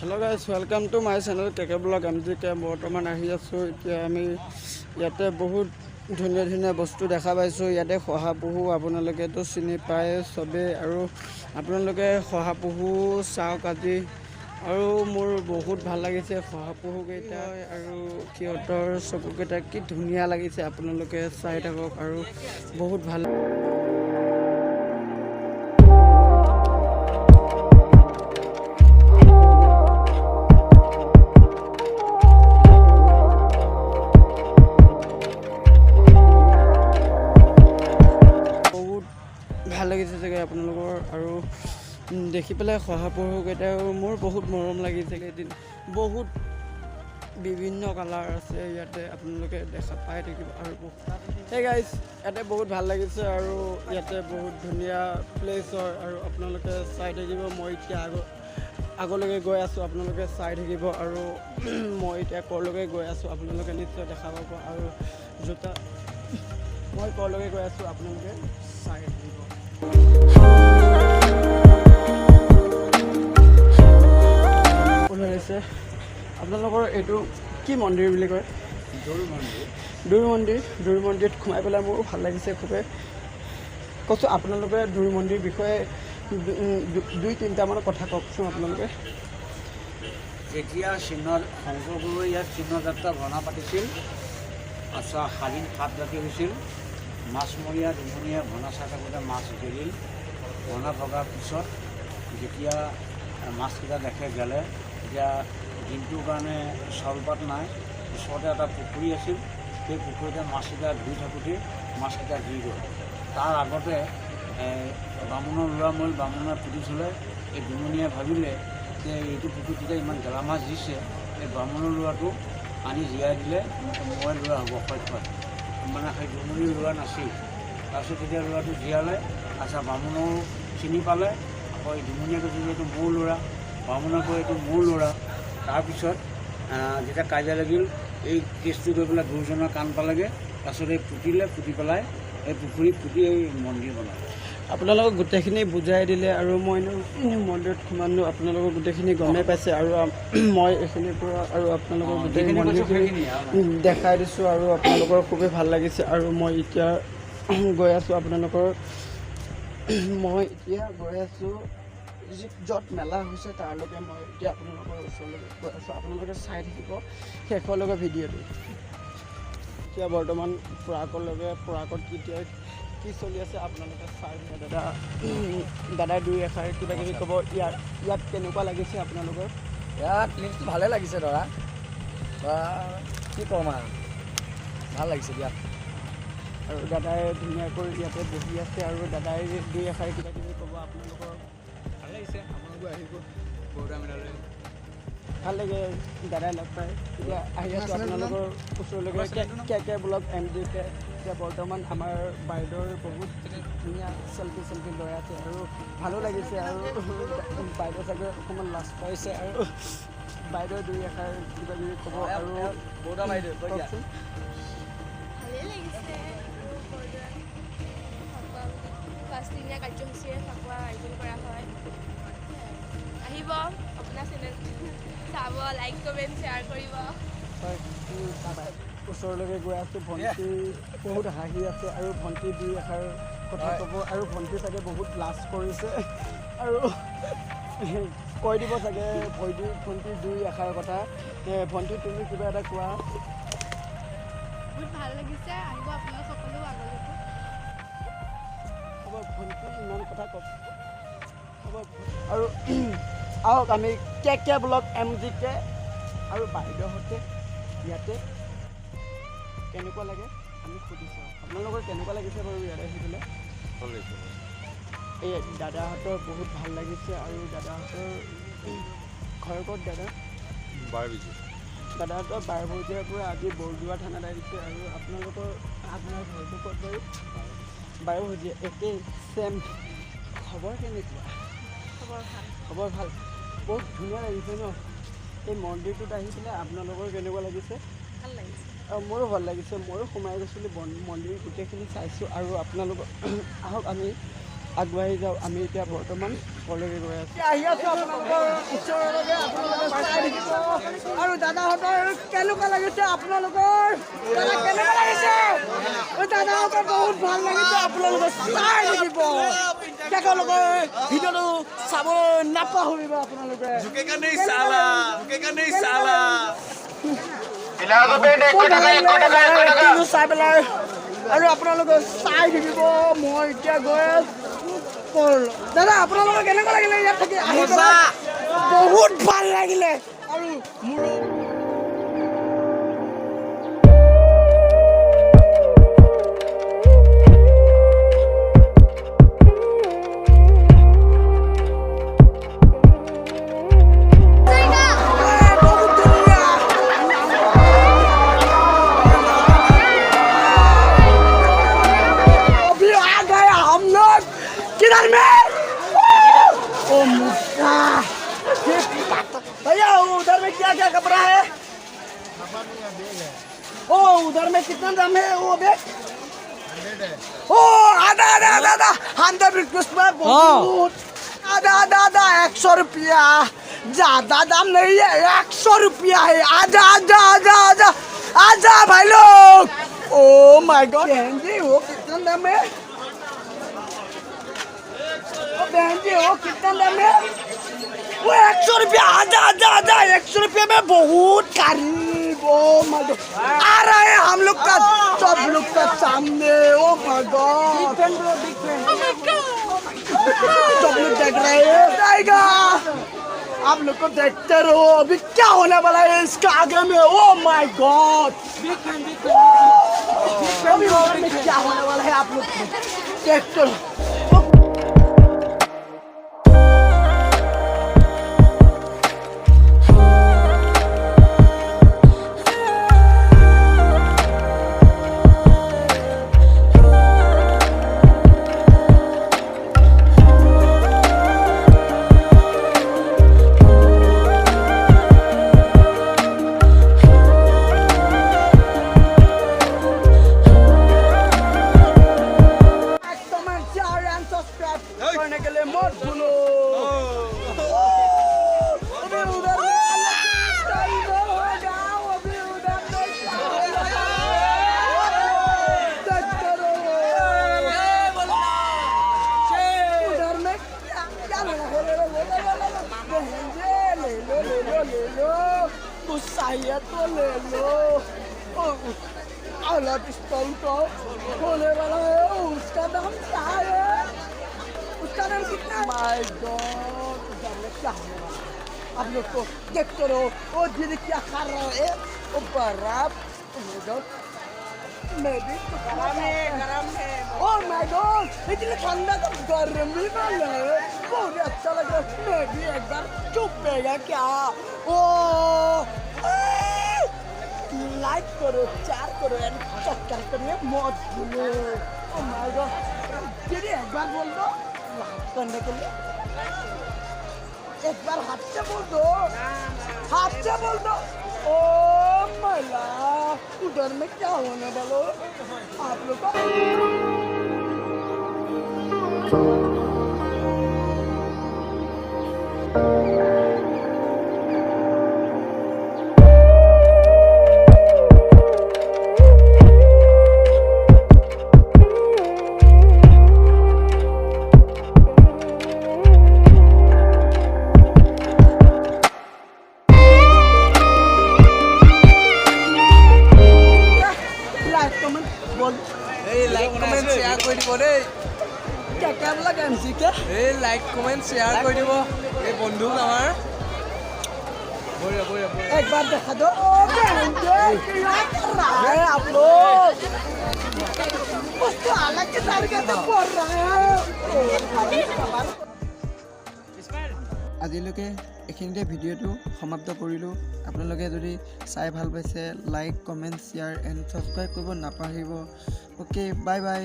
hello guys welcome to my channel KK blog MGK বৰ্তমান আহি আছো এতিয়া আমি ইয়াতে বহুত ধুনীয়া ধুনীয়া বস্তু দেখা পাইছো ইয়াতে শহাপহু আপোনালোকেতো চিনি পায় সবে আৰু আপোনালোকে শহাপহু চাওক আজি আৰু মোৰ বহুত ভাল লাগিছে শহাপহু কেইটা আৰু কিয়তৰ চকু কেইটা কি ধুনীয়া লাগিছে আপোনালোকে চাই থাকক আৰু বহুত ভাল ভাল লাগিছে চাগে আপোনালোকৰ আৰু দেখি পেলাই শহাপহু কেইটাও মোৰ বহুত মৰম লাগিছে এদিন বহুত বিভিন্ন কালাৰ আছে ইয়াতে আপোনালোকে দেখা পাই থাকিব আৰু হে গাইজ ইয়াতে বহুত ভাল লাগিছে আৰু ইয়াতে বহুত ধুনীয়া প্লেচ হয় আৰু আপোনালোকে চাই থাকিব মই এতিয়া আগলৈকে গৈ আছোঁ আপোনালোকে চাই থাকিব আৰু মই এতিয়া ক'লৈকে গৈ আছোঁ আপোনালোকে নিশ্চয় দেখা পাব আৰু জোতা মই ক'লৈকে গৈ আছোঁ আপোনালোকে চাই থাকিব ওলাইছে আপোনালোকৰ এইটো কি মন্দিৰ বুলি কয় দৌৰ মন্দিৰত সোমাই পেলাই মোৰো ভাল লাগিছে খুবেই কৈছোঁ আপোনালোকে দৌৰ মন্দিৰ বিষয়ে দুই তিনিটামান কথা কওকচোন আপোনালোকে যেতিয়া শংকৰগুৰুৱে ইয়াত চিহ্নযাত্ৰা ভ্ৰমণ পাতিছিল আচ্ছা শালীন সাত ৰাতি হৈছিল মাছমৰীয়া দুমনীয়া ভনা চাই থাকোঁতে মাছ গেলিল ভনা ভগাৰ পিছত যেতিয়া মাছকেইটা দেখে গেলে তেতিয়া দিনটোৰ কাৰণে চাউলপাত নাই ওচৰতে এটা পুখুৰী আছিল সেই পুখুৰীতে মাছকেইটা ধুই থাকোঁতে মাছকেইটা দি গ'ল তাৰ আগতে বামুণৰ ল'ৰা মৰিল বামুণৰ পুতি চলে এই দুমনীয়াই ভাবিলে যে এইটো পুখুৰীটোতে ইমান গেলা মাছ দিছে এই বামুণৰ ল'ৰাটো আনি জীয়াই দিলে মই ল'ৰা হ'ব সক্ষম মানে সেই দুমনীৰ ল'ৰা নাছিল তাৰপিছত তেতিয়া ল'ৰাটো জীয়ালে আচ্ছা বামুণৰো চিনি পালে আকৌ এই দুমনীয়ে কৈছে যে এইটো মোৰ ল'ৰা বামুণে কয় এইটো মোৰ ল'ৰা তাৰপিছত যেতিয়া কাজিয়া লাগিল এই কেছটো গৈ পেলাই গুৰুজনৰ কাণ পালেগৈ তাৰপিছত এই পুতি পেলাই এই পুখুৰীত পুতি এই মন্দিৰ বনালে আপোনালোকক গোটেইখিনি বুজাই দিলে আৰু মই মন্দিৰত সোমালো আপোনালোকক গোটেইখিনি গমেই পাইছে আৰু মই এইখিনিৰ পৰা আৰু আপোনালোকক গোটেই মন্দিৰখিনি দেখাই দিছোঁ আৰু আপোনালোকৰ খুবেই ভাল লাগিছে আৰু মই এতিয়া গৈ আছোঁ য'ত মেলা হৈছে তাৰলৈকে মই এতিয়া আপোনালোকৰ ওচৰলৈকে গৈ আছোঁ আপোনালোকে চাই থাকিব শেষলৈকে ভিডিঅ'টো এতিয়া বৰ্তমান পৰাগত কি চলি আছে আপোনালোকে চাই দাদাই দুই এষাৰ কিবা কিবি ক'ব ইয়াত কেনেকুৱা লাগিছে আপোনালোকৰ ইয়াত প্লেচটো ভালে লাগিছে ধৰা কি ক'ম আৰু ভাল লাগিছে ইয়াত আৰু দাদাই ধুনীয়াকৈ ইয়াতে বহি আছে আৰু দাদাই দুই এষাৰ কিবা কিবি ক'ব আপোনালোকৰ ভাল লাগিছে আপোনালোকো আহিব বৰদোৱা মেলালৈ ভাল লাগে দাদাই লগ পায় এতিয়া আহি আছোঁ আপোনালোকৰ ওচৰলৈকে কেকে ব্লগ MGK এতিয়া বৰ্তমান আমাৰ বাইদেউৰ বহুত ধুনীয়া চেল্ফি লৈ আছে আৰু ভালো লাগিছে আৰু বাইদেউ চাগে অকণমান লাজ পাইছে আৰু বাইদেউ দুই এষাৰ কিবা কিবি ক'ব আৰু বৰদোৱা বাইদেউ কওকচোন ভালেই লাগিছে পাঁচদিনীয়া কাৰ্যসূচীৰে ফাকুৱা আয়োজন কৰা হয় আহিব আপোনাৰ চেনেল চাব লাইক কমেণ্ট শ্বেয়াৰ কৰিব ওচৰলৈকে গৈ আছোঁ ভণ্টি বহুত হাঁহি আছে আৰু ভণ্টি দুই এষাৰ কথা ক'ব আৰু ভণ্টি চাগে বহুত লাজ কৰিছে আৰু কৈ দিব চাগে ভণ্টি দুই এষাৰ কথা ভণ্টি তুমি কিবা এটা কোৱা বহুত ভাল লাগিছে আহিব আপোনালোক সকলো আগলৈকে হ'ব ভণ্টি ইমান কথা কওক হ'ব আৰু আহক আমি কেকে ব্লগ MGK আৰু বাইদেউহঁতে ইয়াতে কেনেকুৱা লাগে আমি সুধি চাওঁ আপোনালোকৰ কেনেকুৱা লাগিছে বাৰু ইয়াতে আহি পেলাই এই দাদাহঁতৰ বহুত ভাল লাগিছে আৰু দাদাহঁতৰ ঘৰ ক'ত দাদাহঁতৰ বাৰভজিয়াৰ পৰা আজি বৰদোৱা থানাত আহিছে আৰু আপোনালোকৰ আপোনাৰ ঘৰটো ক'ত বাৰু বাৰভজিয়া একেই চেম খবৰ কেনেকুৱা খবৰ ভাল বহুত ধুনীয়া লাগিছে ন এই মন্দিৰটোত আহি পেলাই আপোনালোকৰ কেনেকুৱা লাগিছে ভাল লাগিছে মোৰো ভাল লাগিছে ময়ো সোমাই গৈছিলোঁ মন্দিৰ গোটেইখিনি চাইছোঁ আৰু আপোনালোকৰ আহক আমি আগবাঢ়ি যাওঁ আমি এতিয়া বৰ্তমান কলেজে গৈ আছোঁ আহি আছোঁ আপোনালোকৰ ওচৰলৈকে আপোনালোকে দেখিব আৰু দাদাহঁতৰ কেনেকুৱা লাগিছে আপোনালোকৰ দাদা কেনেকুৱা লাগিছে দাদাহঁতৰ বহুত ভাল লাগিছে আপোনালোকে চাই থাকিব তেখেতলোকে ভিডিঅ'টো চাব নাপাহৰিব আপোনালোকে চাই পেলাই আৰু আপোনালোকে চাই থাকিব মই এতিয়া গৈ দাদা আপোনালোকৰ কেনেকুৱা লাগিলে ইয়াত থাকি বহুত ভাল লাগিলে আৰু মোৰো भैया उधर में क्या क्या कपड़ा है ओ उधर में कितना दाम है वो बैग ओ आधा आधा आधा आधा 100 रुपीस में बहुत आधा आधा आधा 100 रुपया ज्यादा दाम नहीं है 100 रुपया है आधा आधा आधा आधा आधा भाई लोग ओ माय गॉड बहन जी वो कितना दाम है बहन जी वो कितना दाम है वो 100 रुपया आधा आधा आधा 100 रुपया में बहुत करीब ओ माय गॉड आ रहा है हम लोग का सब लोग का सामने ओ माय गॉड सब लोग देख रहे हैं जाएगा आप लोग को देखते रहो अभी क्या होने वाला है इसका आगे में ओ माय गॉड अभी क्या होने वाला है आप लोग देखते रहो करने के लिए मत भूलो अभी उधर उधर में क्या लगा है ले लो कुछ चाहिए तो ले लो अगला पिस्तौल तो होने वाला है उसका दाम क्या है उसका नाम कितना है माय गॉड उधर में क्या होने वाला आप लोग को देखते रहो वो दीदी क्या खा रहा है वो बर्फ मैं भी गरम है ओ माय गॉड इतनी ठंडा तो गर्मी वाला है बहुत अच्छा लग रहा है मैं भी एक बार चुपेगा क्या ओ लाइक करो शेयर करो एंड सब्सक्राइब करने मत भूलो ओ माय गॉड दीदी एक बार बोल दो लाइक करने के लिए एक बार हाथ से बोल दो ओ मला उधर में क्या होने वाला आप लोग का लाइक कमेंट शेयर कर दिबो ए बंधु हमार एक बार दिखा दो क्या कर रहा है आप लोग उसको अलग के तरीके से बोल रहे हैं আজিলৈকে এইখিনিতে ভিডিঅ'টো সমাপ্ত কৰিলোঁ আপোনালোকে যদি চাই ভাল পাইছে like comment share and subscribe কৰিব নাপাহৰিব অ'কে বাই বাই